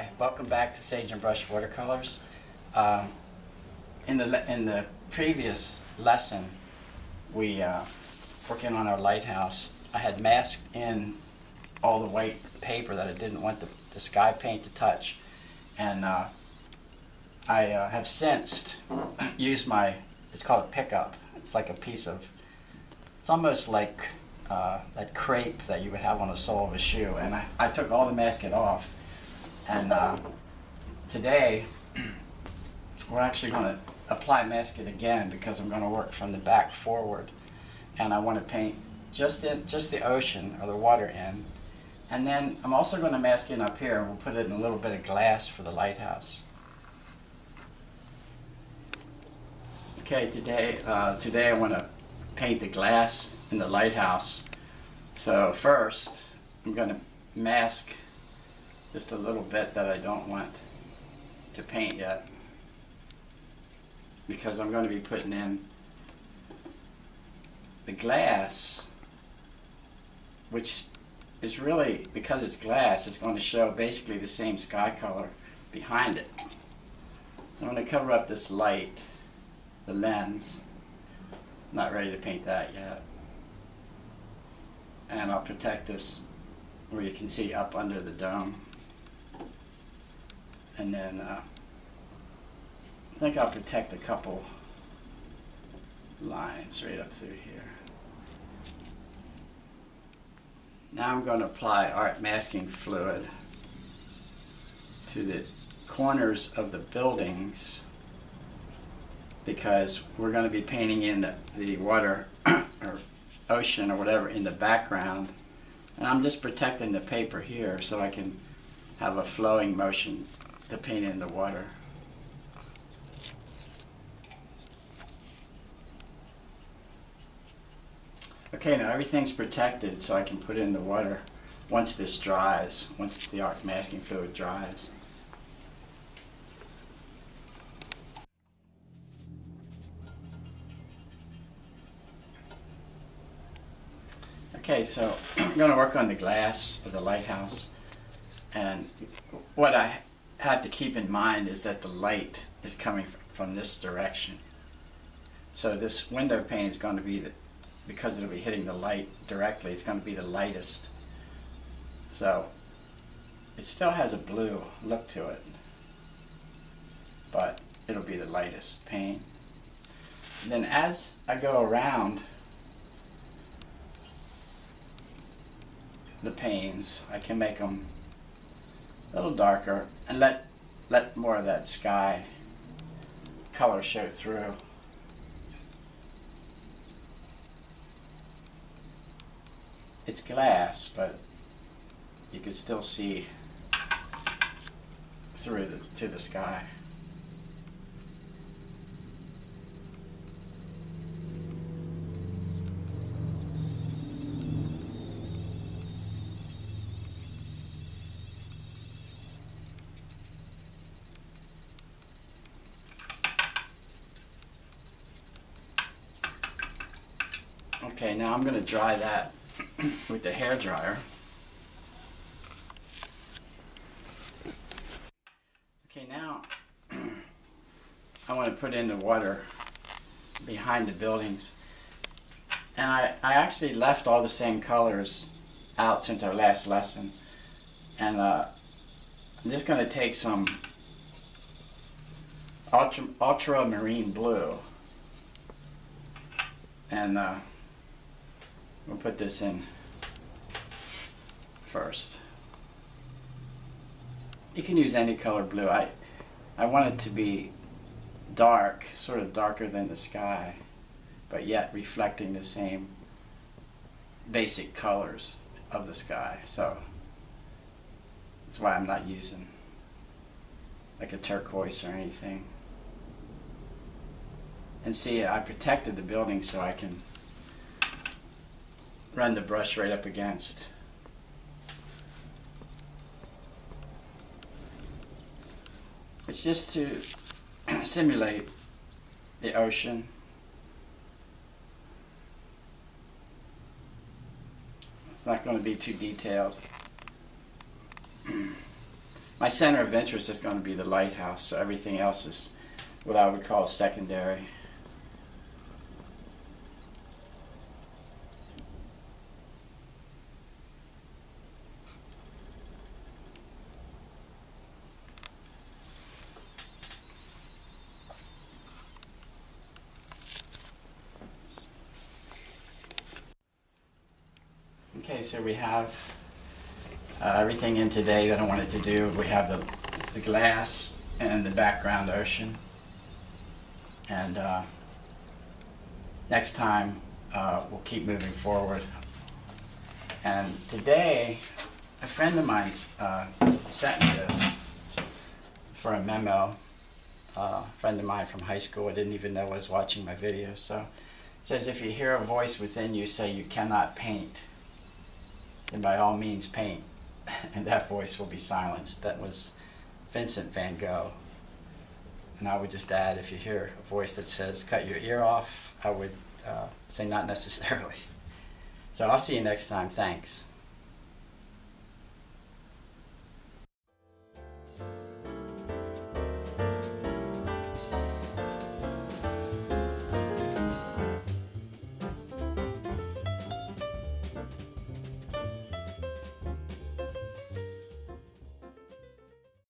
Hi, welcome back to Sage and Brush Watercolors. In the previous lesson, we working on our lighthouse. I had masked in all the white paper that I didn't want the sky paint to touch, and I have since used it's called a pickup. It's like a piece of, it's almost like that crepe that you would have on the sole of a shoe, and I took all the maskit off, and today we're actually going to apply maskit again because I'm going to work from the back forward, and I want to paint just the ocean or the water in, and then I'm also going to mask in up here, and we'll put it in a little bit of glass for the lighthouse. Okay, today I want to paint the glass in the lighthouse. So first I'm going to mask just a little bit that I don't want to paint yet, because I'm going to be putting in the glass, which is really, because it's glass, it's going to show basically the same sky color behind it. So I'm going to cover up this light, the lens. I'm not ready to paint that yet. And I'll protect this where you can see up under the dome. And then I think I'll protect a couple lines right up through here. Now I'm going to apply art masking fluid to the corners of the buildings, because we're going to be painting in the water or ocean or whatever in the background, and I'm just protecting the paper here so I can have a flowing motion to paint in the water. Okay, now everything's protected, so I can put in the water once this dries, once the art masking fluid dries. Okay, so I'm going to work on the glass of the lighthouse, and what I have to keep in mind is that the light is coming from this direction. So this window pane is going to be, because it'll be hitting the light directly, it's going to be the lightest. So it still has a blue look to it, but it'll be the lightest pane. And then as I go around the panes, I can make them a little darker and let more of that sky color show through. It's glass, but you can still see through to the sky. Okay, now I'm going to dry that with the hair dryer. Okay, now I want to put in the water behind the buildings. And I actually left all the same colors out since our last lesson. And I'm just going to take some ultramarine blue, and we'll put this in first. You can use any color blue. I want it to be dark, sort of darker than the sky, but yet reflecting the same basic colors of the sky. So that's why I'm not using like a turquoise or anything. And see, I protected the building so I can run the brush right up against. It's just to simulate the ocean. It's not going to be too detailed. my center of interest is going to be the lighthouse, so everything else is what I would call secondary. Okay, so we have everything in today that I wanted to do. We have the glass and the background ocean. And next time we'll keep moving forward. And today, a friend of mine sent me this for a memo. A friend of mine from high school, I didn't even know was watching my video. So it says, if you hear a voice within you say you cannot paint, then by all means paint, and that voice will be silenced. That was Vincent van Gogh. And I would just add, if you hear a voice that says cut your ear off, I would say not necessarily. So I'll see you next time. Thanks.